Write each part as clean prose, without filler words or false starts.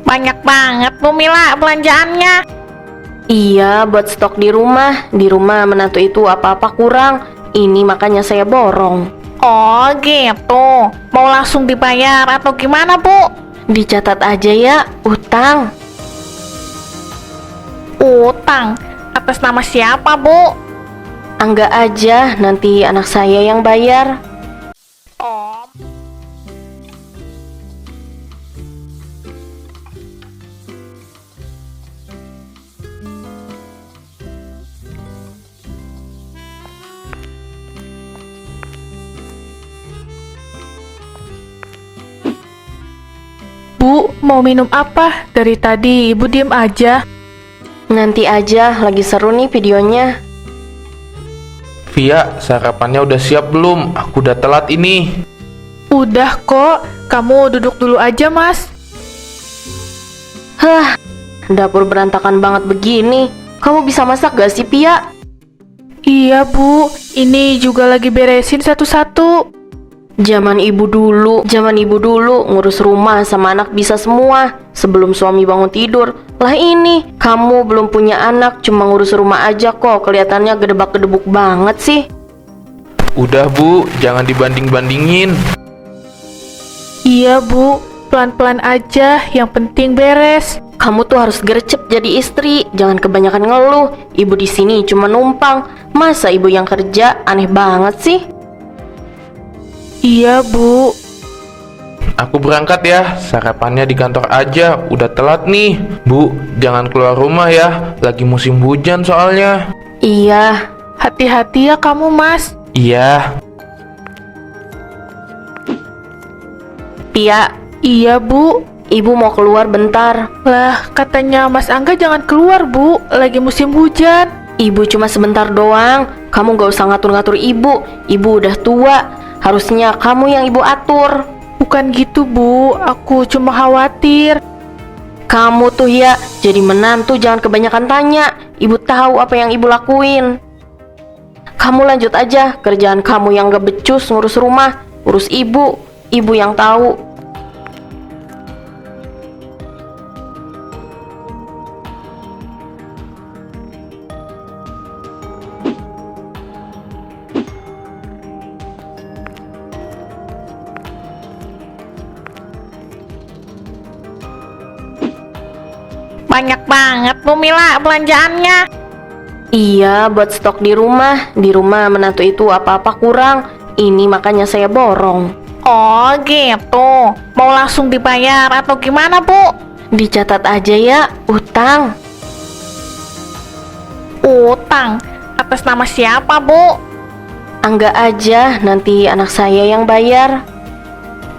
Banyak banget Bu Mila belanjaannya. Iya, buat stok di rumah. Di rumah menantu itu apa-apa kurang. Ini makanya saya borong. Oh gitu. Mau langsung dibayar atau gimana Bu? Dicatat aja ya, utang. Utang? Atas nama siapa Bu? Angga aja, nanti anak saya yang bayar. Oh. Bu, mau minum apa? Dari tadi ibu diem aja. Nanti aja, lagi seru nih videonya. Via, sarapannya udah siap belum? Aku udah telat ini. Udah kok, kamu duduk dulu aja mas. Hah, dapur berantakan banget begini. Kamu bisa masak gak sih, Pia? Iya bu, ini juga lagi beresin satu-satu. Zaman ibu dulu ngurus rumah sama anak bisa semua sebelum suami bangun tidur. Lah ini, kamu belum punya anak, cuma ngurus rumah aja kok. Kelihatannya gedebak-gedebuk banget sih. Udah Bu, jangan dibanding-bandingin. Iya bu, pelan-pelan aja, yang penting beres. Kamu tuh harus gercep jadi istri, jangan kebanyakan ngeluh. Ibu di sini cuma numpang. Masa ibu yang kerja? Aneh banget sih. Iya bu. Aku berangkat ya, sarapannya di kantor aja, udah telat nih. Bu, jangan keluar rumah ya, lagi musim hujan soalnya. Iya, Hati-hati ya kamu mas. Iya. Pia, Iya bu. ibu mau keluar bentar. Lah, katanya Mas Angga jangan keluar bu, lagi musim hujan. Ibu cuma sebentar doang. Kamu gak usah ngatur-ngatur ibu. Ibu udah tua. Harusnya kamu yang ibu atur. Bukan gitu bu, aku cuma khawatir. Kamu tuh ya, jadi menantu jangan kebanyakan tanya. Ibu tahu apa yang ibu lakuin. Kamu lanjut aja, kerjaan kamu yang gak becus ngurus rumah. Urus ibu, ibu yang tahu. Banyak banget Bu Mila belanjaannya. Iya, buat stok di rumah. Di rumah menantu itu apa-apa kurang. Ini makanya saya borong. Oh gitu. Mau langsung dibayar atau gimana Bu? Dicatat aja ya, utang. Utang? Atas nama siapa Bu? Angga aja, nanti anak saya yang bayar.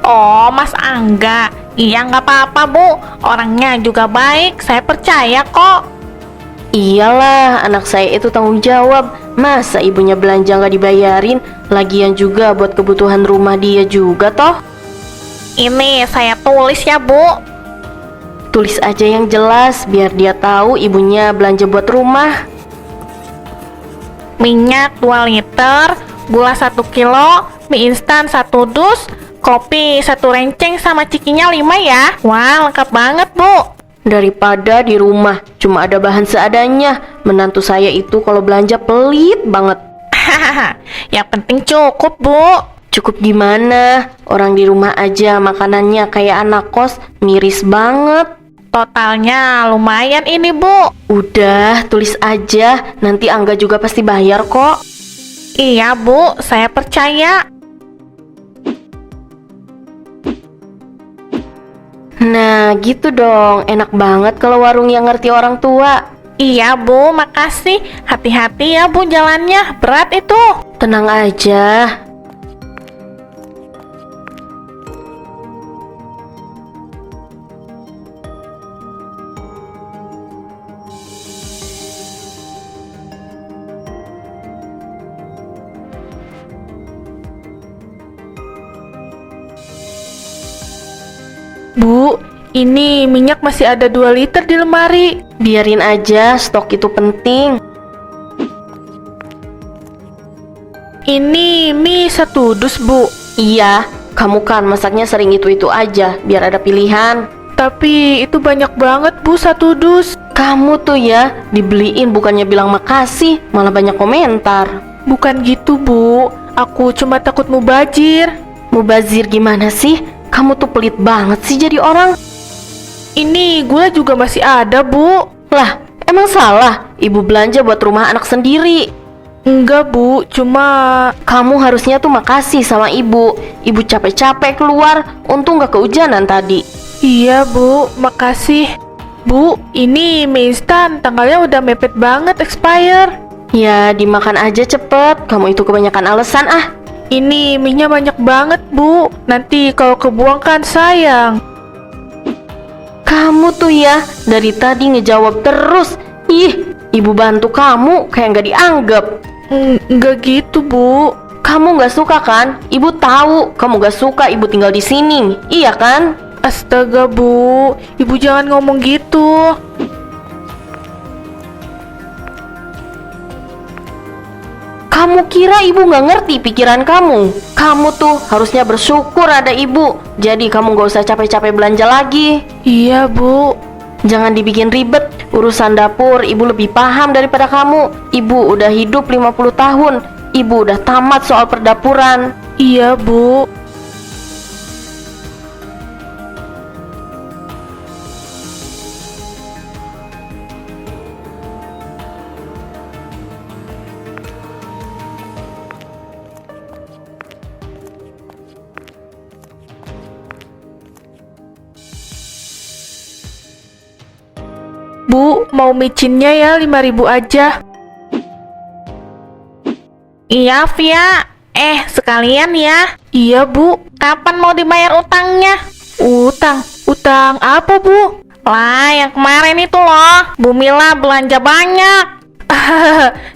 Oh Mas Angga. Iya nggak apa-apa Bu. Orangnya juga baik, saya percaya kok. Iyalah, anak saya itu tanggung jawab. Masa ibunya belanja nggak dibayarin? Lagian juga buat kebutuhan rumah dia juga toh. Ini saya tulis ya Bu. Tulis aja yang jelas, biar dia tahu ibunya belanja buat rumah. Minyak 2 liter, gula 1 kilo, mie instan 1 dus, kopi 1 renceng sama cikinya 5 ya. Wah lengkap banget Bu. Daripada di rumah cuma ada bahan seadanya. Menantu saya itu kalau belanja pelit banget. Yang penting cukup Bu. Cukup gimana? Orang di rumah aja makanannya kayak anak kos, miris banget. Totalnya lumayan ini Bu. Udah, tulis aja. Nanti Angga juga pasti bayar kok. Iya Bu, saya percaya. Nah, gitu dong. Enak banget kalau warung yang ngerti orang tua. Iya Bu, makasih. Hati-hati ya Bu jalannya, berat itu. Tenang aja. Bu, ini minyak masih ada 2 liter di lemari. Biarin aja, stok itu penting. Ini mie 1 dus bu. Iya, kamu kan masaknya sering itu-itu aja, biar ada pilihan. Tapi itu banyak banget Bu, 1 dus. Kamu tuh ya, dibeliin bukannya bilang makasih, malah banyak komentar. Bukan gitu Bu, aku cuma takut mubazir. Mubazir gimana sih? Kamu tuh pelit banget sih jadi orang. Ini gula juga masih ada Bu. Lah, emang salah? Ibu belanja buat rumah anak sendiri. Enggak Bu, cuma... Kamu harusnya tuh makasih sama ibu. Ibu capek-capek keluar, untung gak kehujanan tadi. Iya Bu, makasih. Bu, ini mie instan, tanggalnya udah mepet banget expire. Ya, dimakan aja cepet. Kamu itu kebanyakan alasan ah. Ini mie-nya banyak banget Bu, nanti kalau kebuang kan sayang. Kamu tuh ya, dari tadi ngejawab terus. Ih, ibu bantu kamu kayak nggak dianggap. Enggak gitu Bu. Kamu nggak suka kan? Ibu tahu kamu nggak suka ibu tinggal di sini. Iya kan? Astaga Bu, ibu jangan ngomong gitu. Kamu kira ibu nggak ngerti pikiran kamu? Kamu tuh harusnya bersyukur ada ibu. Jadi kamu nggak usah capek-capek belanja lagi. Iya Bu. Jangan dibikin ribet. Urusan dapur ibu lebih paham daripada kamu. Ibu udah hidup 50 tahun. Ibu udah tamat soal perdapuran. Iya Bu. Bu, mau micinnya ya 5.000 aja. Iya, Via. Sekalian ya. Iya Bu. Kapan mau dibayar utangnya? Utang apa Bu? Lah, yang kemarin itu loh. Bu Mila belanja banyak.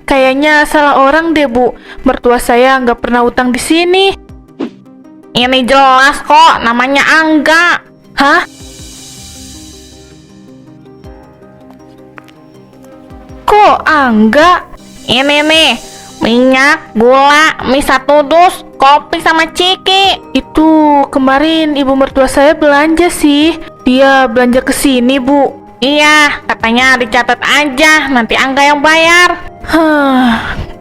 Kayaknya salah orang deh Bu. Mertua saya nggak pernah utang di sini. Ini jelas kok, namanya Angga. Hah? Kok Angga? Ini nih, minyak, gula, mie 1 dus, kopi sama ciki. Itu kemarin ibu mertua saya belanja sih. Dia belanja ke sini Bu. Iya, katanya dicatat aja, nanti Angga yang bayar.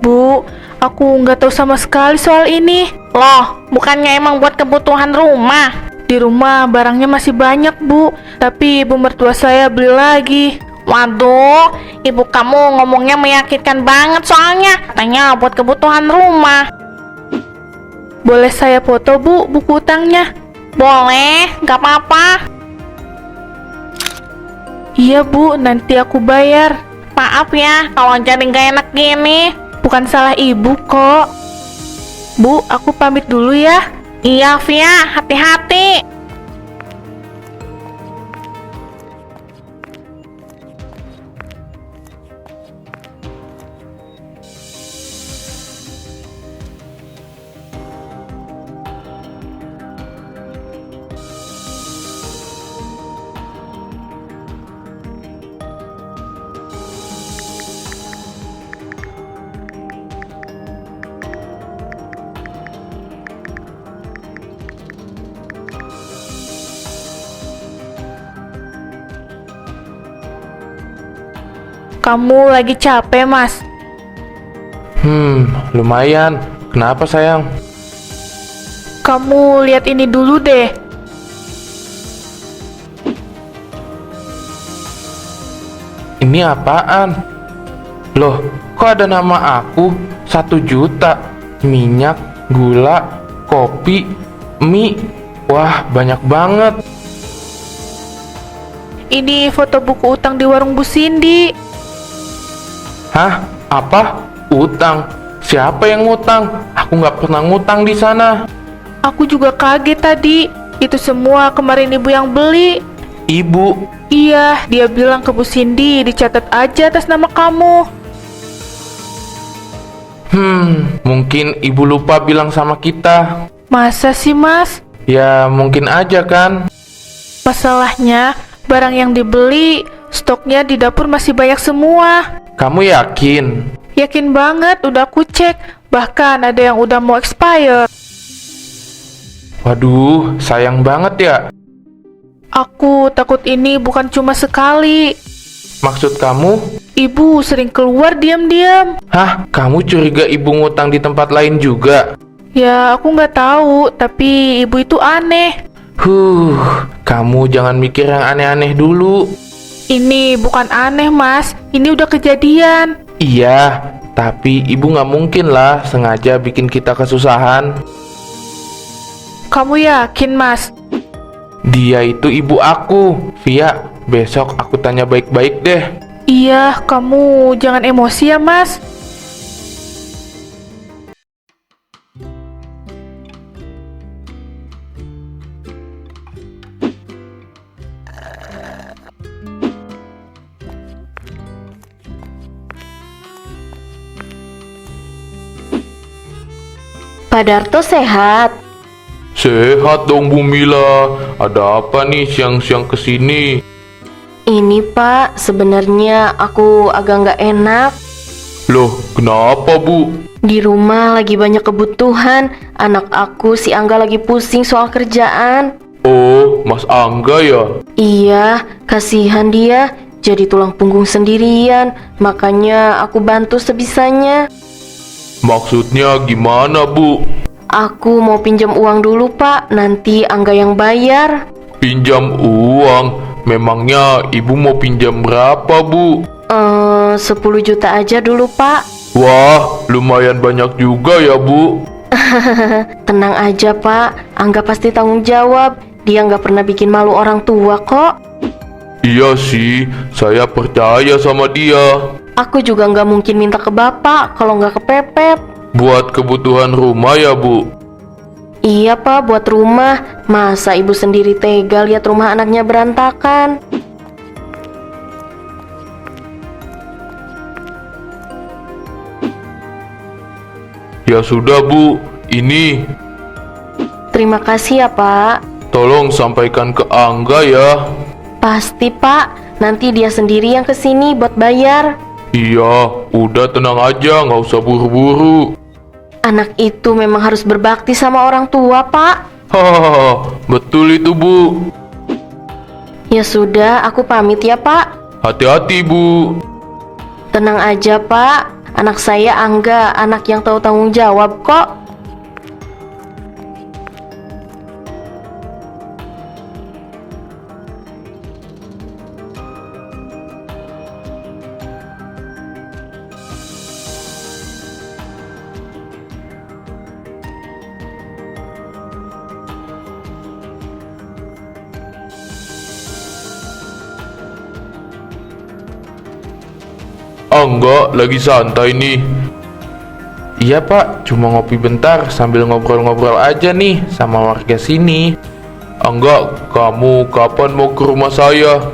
Bu, aku nggak tahu sama sekali soal ini. Loh, bukannya emang buat kebutuhan rumah? Di rumah barangnya masih banyak Bu, tapi ibu mertua saya beli lagi. Waduh, ibu kamu ngomongnya meyakinkan banget soalnya. Katanya buat kebutuhan rumah. Boleh saya foto Bu buku utangnya? Boleh, gak apa-apa. Iya Bu, nanti aku bayar. Maaf ya, kalau jadi gak enak gini. Bukan salah ibu kok. Bu, aku pamit dulu ya. Iya, Via, hati-hati. Kamu lagi capek Mas? Lumayan. Kenapa sayang? Kamu lihat ini dulu deh. Ini apaan? Loh, kok ada nama aku? 1 juta. Minyak, gula, kopi, mie. Wah, banyak banget. Ini foto buku utang di warung Bu Cindy. Hah? Apa? Utang? Siapa yang ngutang? Aku nggak pernah ngutang di sana. Aku juga kaget tadi. Itu semua kemarin ibu yang beli. Ibu? Iya, dia bilang ke Bu Cindy dicatat aja atas nama kamu. Mungkin ibu lupa bilang sama kita. Masa sih Mas? Ya, mungkin aja kan. Masalahnya, barang yang dibeli, stoknya di dapur masih banyak semua. Kamu yakin? Yakin banget, udah aku cek. Bahkan ada yang udah mau expire. Waduh, sayang banget ya. Aku takut ini bukan cuma sekali. Maksud kamu? Ibu sering keluar diam-diam. Hah? Kamu curiga ibu ngutang di tempat lain juga? Ya, aku nggak tahu, tapi ibu itu aneh. Kamu jangan mikir yang aneh-aneh dulu. Ini bukan aneh, Mas. Ini udah kejadian. Iya, tapi ibu nggak mungkin lah sengaja bikin kita kesusahan. Kamu yakin, Mas? Dia itu ibu aku. Via, besok aku tanya baik-baik deh. Iya, kamu jangan emosi ya, Mas. Pak Darto sehat? Sehat dong Bu Mila. Ada apa nih siang-siang kesini? Ini Pak, sebenarnya aku agak nggak enak. Loh, kenapa Bu? Di rumah lagi banyak kebutuhan. Anak aku si Angga lagi pusing soal kerjaan. Oh, Mas Angga ya? Iya, kasihan dia. Jadi tulang punggung sendirian. Makanya aku bantu sebisanya. Maksudnya gimana Bu? Aku mau pinjam uang dulu Pak. Nanti Angga yang bayar. Pinjam uang? Memangnya ibu mau pinjam berapa Bu? 10 juta aja dulu Pak. Wah, lumayan banyak juga ya Bu. Tenang aja Pak. Angga pasti tanggung jawab. Dia nggak pernah bikin malu orang tua kok. Iya sih, saya percaya sama dia. Aku juga nggak mungkin minta ke Bapak kalau nggak kepepet. Buat kebutuhan rumah ya Bu? Iya Pak, buat rumah. Masa ibu sendiri tega lihat rumah anaknya berantakan? Ya sudah Bu, ini. Terima kasih ya Pak. Tolong sampaikan ke Angga ya. Pasti Pak, nanti dia sendiri yang kesini buat bayar. Iya, udah tenang aja, nggak usah buru-buru. Anak itu memang harus berbakti sama orang tua Pak. Hahaha, betul itu Bu. Ya sudah, aku pamit ya Pak. Hati-hati Bu. Tenang aja Pak, anak saya Angga, anak yang tahu tanggung jawab kok. Angga lagi santai nih. Iya Pak, cuma ngopi bentar sambil ngobrol-ngobrol aja nih sama warga sini. Angga, kamu kapan mau ke rumah saya?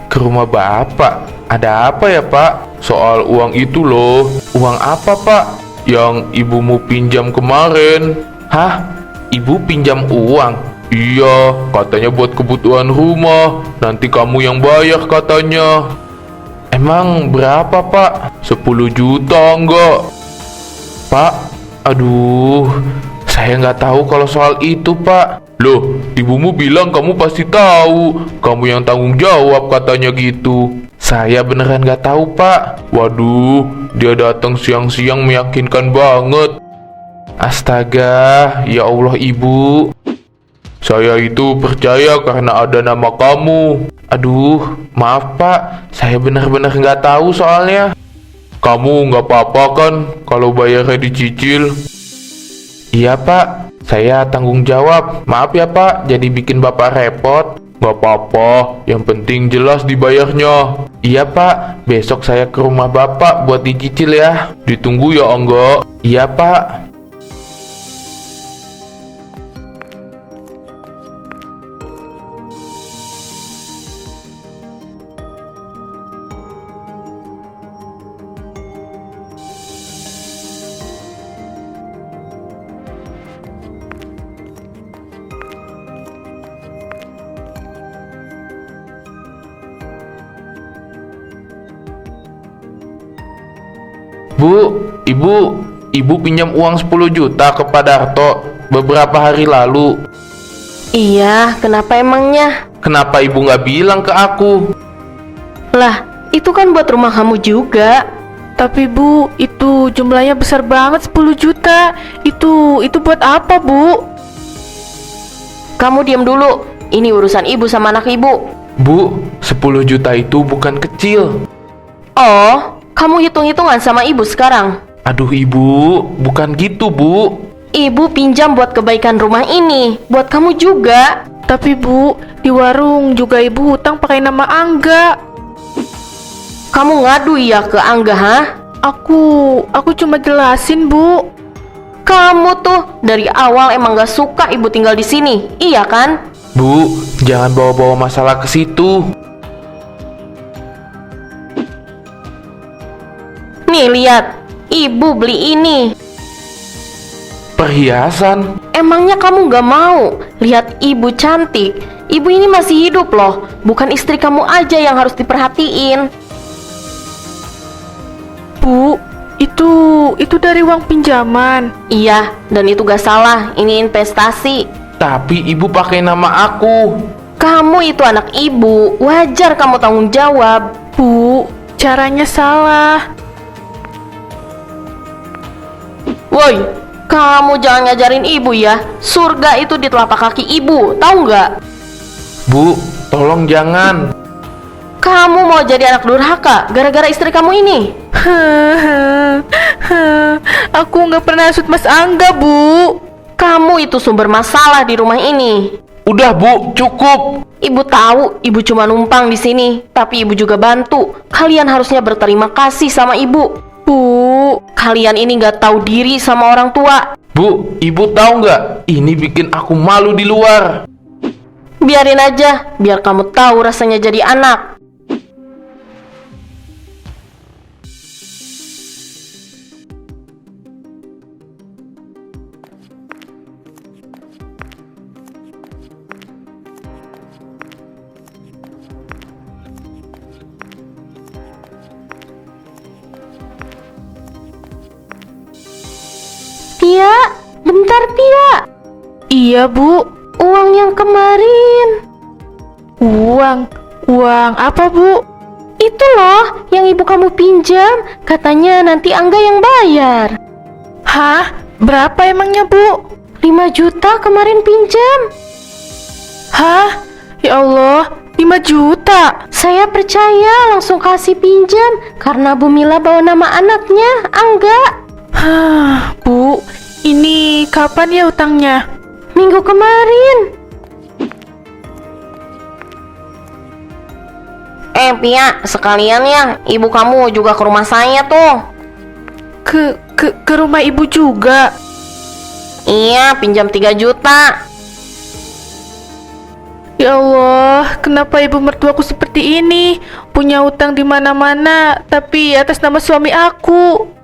Ke rumah Bapak? Ada apa ya Pak? Soal uang itu loh. Uang apa Pak? Yang ibumu pinjam kemarin. Hah? Ibu pinjam uang? Iya, katanya buat kebutuhan rumah. Nanti kamu yang bayar katanya. Emang berapa Pak? 10 juta enggak? Pak, aduh, saya nggak tahu kalau soal itu Pak. Loh, ibumu bilang kamu pasti tahu. Kamu yang tanggung jawab katanya gitu. Saya beneran nggak tahu Pak. Waduh, dia datang siang-siang meyakinkan banget. Astaga, ya Allah Ibu. Saya itu percaya karena ada nama kamu. Aduh, maaf Pak, saya benar-benar nggak tahu soalnya. Kamu nggak apa-apa kan kalau bayarnya dicicil? Iya Pak, saya tanggung jawab. Maaf ya Pak, jadi bikin Bapak repot. Nggak apa-apa, yang penting jelas dibayarnya. Iya Pak, besok saya ke rumah Bapak buat dicicil ya. Ditunggu ya Angga. Iya Pak. Bu, ibu pinjam uang 10 juta ke Pak Darto beberapa hari lalu. Iya, kenapa emangnya? Kenapa ibu nggak bilang ke aku? Lah, itu kan buat rumah kamu juga. Tapi Bu, itu jumlahnya besar banget, 10 juta. Itu buat apa, Bu? Kamu diam dulu. Ini urusan ibu sama anak ibu. Bu, 10 juta itu bukan kecil. Oh, kamu hitung-hitungan sama ibu sekarang. Aduh ibu, bukan gitu bu. Ibu pinjam buat kebaikan rumah ini, buat kamu juga. Tapi Bu, di warung juga Ibu hutang pakai nama Angga. Kamu ngadu ya ke Angga, ha? Aku cuma jelasin, Bu. Kamu tuh dari awal emang gak suka ibu tinggal di sini, iya kan? Bu, jangan bawa-bawa masalah ke situ. Nih lihat, ibu beli ini. Perhiasan? Emangnya kamu gak mau lihat ibu cantik? Ibu ini masih hidup loh, bukan istri kamu aja yang harus diperhatiin. Bu, itu dari uang pinjaman. Iya, dan itu gak salah, ini investasi. Tapi ibu pakai nama aku. Kamu itu anak ibu, wajar kamu tanggung jawab. Bu, caranya salah. Woi, kamu jangan ngajarin ibu ya. Surga itu di telapak kaki ibu, tahu nggak? Bu, tolong jangan. Kamu mau jadi anak durhaka gara-gara istri kamu ini? Aku nggak pernah hasut Mas Angga, Bu. Kamu itu sumber masalah di rumah ini. Udah bu, cukup. Ibu tahu, ibu cuma numpang di sini, tapi ibu juga bantu. Kalian harusnya berterima kasih sama ibu. Bu, Kalian ini nggak tahu diri sama orang tua. Bu, ibu tahu nggak? Ini bikin aku malu di luar. Biarin aja, biar kamu tahu rasanya jadi anak. Tia, bentar Tia. iya Bu. Uang yang kemarin. Uang apa Bu? Itu loh yang ibu kamu pinjam. Katanya nanti Angga yang bayar. Hah? Berapa emangnya Bu? 5 juta kemarin pinjam. Hah? Ya Allah, 5 juta. Saya percaya langsung kasih pinjam karena Bu Mila bawa nama anaknya, Angga. Hah, Bu, ini kapan ya utangnya? Minggu kemarin. Pia, sekalian ya, ibu kamu juga ke rumah saya tuh. Ke rumah Ibu juga. Iya, pinjam 3 juta. Ya Allah, kenapa ibu mertuaku seperti ini? Punya utang di mana-mana, tapi atas nama suami aku.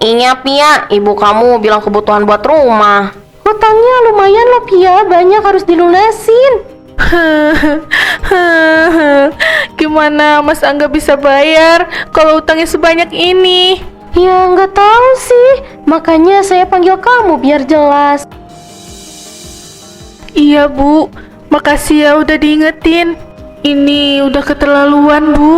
Iya Pia, ibu kamu bilang kebutuhan buat rumah. Hutangnya lumayan loh Pia, banyak harus dilunasin. Gimana Mas Angga bisa bayar kalau utangnya sebanyak ini? Ya nggak tahu sih, makanya saya panggil kamu biar jelas. Iya Bu, makasih ya udah diingetin. Ini udah keterlaluan Bu.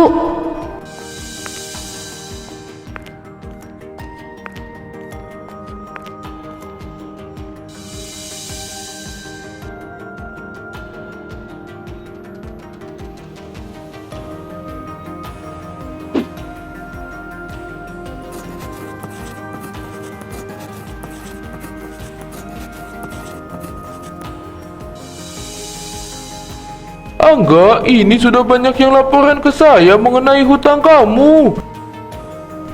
Angga, ini sudah banyak yang laporan ke saya mengenai hutang kamu.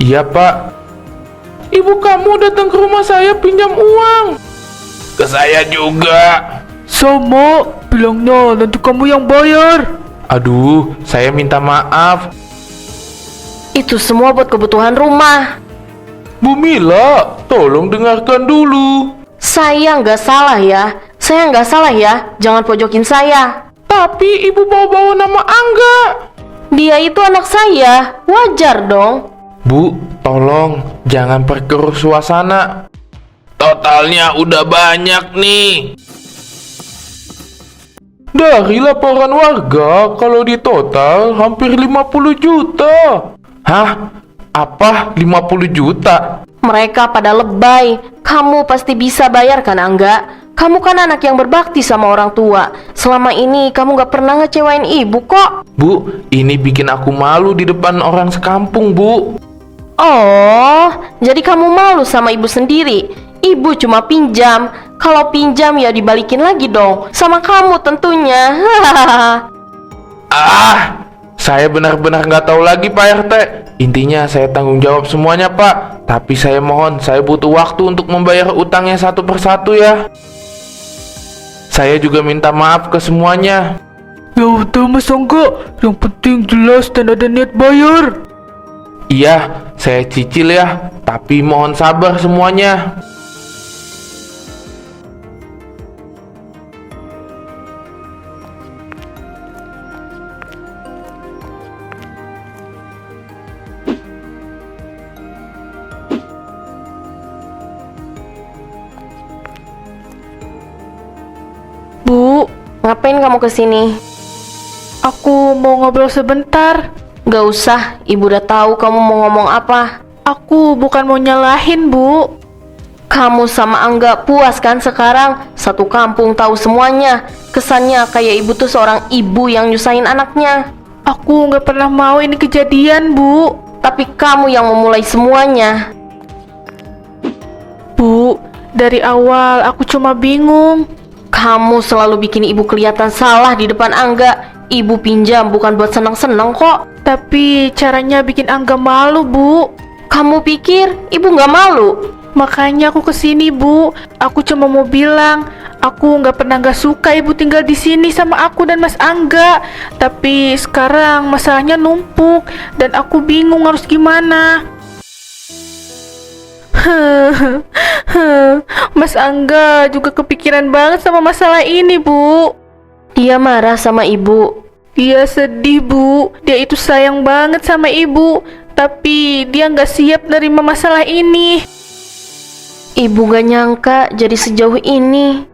Iya pak. Ibu kamu datang ke rumah saya pinjam uang. Ke saya juga. Sama, bilangnya nanti kamu yang bayar. Aduh, saya minta maaf. Itu semua buat kebutuhan rumah. Bu Mila, tolong dengarkan dulu. Saya nggak salah ya. Saya nggak salah ya. Jangan pojokin saya. Tapi ibu bawa-bawa nama Angga. Dia itu anak saya. Wajar dong. Bu, tolong jangan perkeruh suasana. Totalnya udah banyak nih. Dari laporan warga, kalau di total hampir 50 juta. Hah? Apa 50 juta? Mereka pada lebay. Kamu pasti bisa bayar kan, Angga? Kamu kan anak yang berbakti sama orang tua. Selama ini kamu gak pernah ngecewain ibu kok. Bu, ini bikin aku malu di depan orang sekampung, Bu. Oh, jadi kamu malu sama ibu sendiri? Ibu cuma pinjam. Kalau pinjam ya dibalikin lagi dong. Sama kamu tentunya. Ah, saya benar-benar nggak tahu lagi Pak RT. Intinya saya tanggung jawab semuanya Pak. Tapi saya mohon, saya butuh waktu untuk membayar utangnya satu persatu ya. Saya juga minta maaf ke semuanya. Ya udah Mas Angga, yang penting jelas dan ada niat bayar. Iya, saya cicil ya. Tapi mohon sabar semuanya. Bu, Ngapain kamu kesini? aku mau ngobrol sebentar. Gak usah, ibu udah tahu kamu mau ngomong apa. Aku bukan mau nyalahin, Bu. Kamu sama Angga puas kan sekarang? Satu kampung tahu semuanya. Kesannya kayak ibu tuh seorang ibu yang nyusahin anaknya. Aku nggak pernah mau ini kejadian, Bu. Tapi kamu yang memulai semuanya. Bu, dari awal aku cuma bingung. Kamu selalu bikin ibu kelihatan salah di depan Angga. Ibu pinjam bukan buat senang-senang kok. Tapi caranya bikin Angga malu, Bu. Kamu pikir ibu nggak malu? Makanya aku kesini, Bu. Aku cuma mau bilang, aku nggak suka ibu tinggal di sini sama aku dan Mas Angga. Tapi sekarang masalahnya numpuk dan aku bingung harus gimana. Mas Angga juga kepikiran banget sama masalah ini, Bu. Dia marah sama ibu. Dia sedih, Bu. Dia itu sayang banget sama ibu, tapi dia nggak siap nerima masalah ini. Ibu gak nyangka jadi sejauh ini.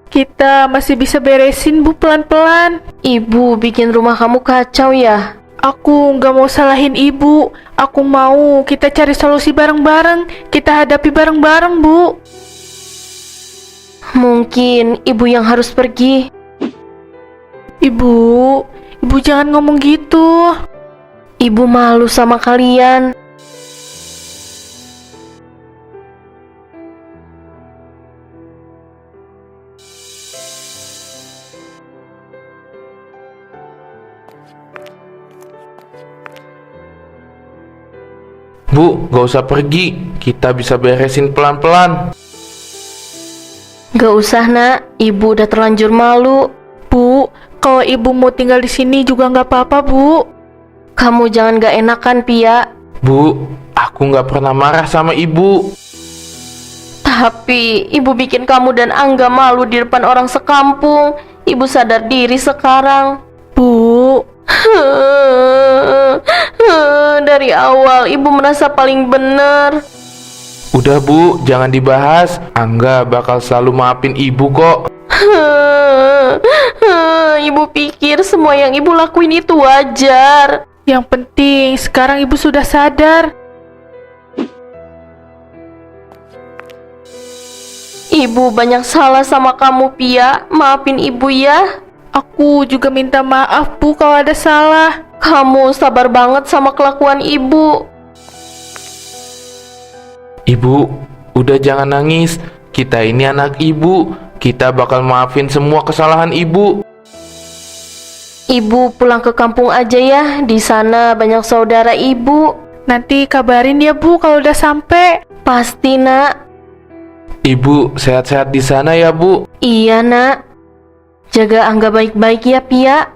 Kita masih bisa beresin, Bu, pelan-pelan. Ibu bikin rumah kamu kacau ya? Aku nggak mau salahin ibu. Aku mau kita cari solusi bareng-bareng. Kita hadapi bareng-bareng, Bu. Mungkin ibu yang harus pergi. Ibu jangan ngomong gitu. Ibu malu sama kalian. Bu, gak usah pergi. Kita bisa beresin pelan-pelan. Gak usah nak, ibu udah terlanjur malu. Bu, kalau ibu mau tinggal di sini juga nggak apa-apa, Bu. Kamu jangan gak enakan, Pia. Bu, aku gak pernah marah sama ibu. Tapi ibu bikin kamu dan Angga malu di depan orang sekampung. Ibu sadar diri sekarang. Bu, Dari awal ibu merasa paling benar. Udah Bu, jangan dibahas. Angga bakal selalu maafin ibu kok. Ibu pikir semua yang ibu lakuin itu wajar. yang penting sekarang ibu sudah sadar. Ibu banyak salah sama kamu, Pia. Maafin ibu ya. Aku juga minta maaf, Bu, kalau ada salah. Kamu sabar banget sama kelakuan ibu. Ibu, udah jangan nangis. Kita ini anak ibu. Kita bakal maafin semua kesalahan ibu. Ibu pulang ke kampung aja ya. Di sana banyak saudara ibu. Nanti kabarin ya, Bu, kalau udah sampai. Pasti, nak. Ibu sehat-sehat di sana ya Bu. Iya, nak. Jaga Angga baik-baik ya, Pia.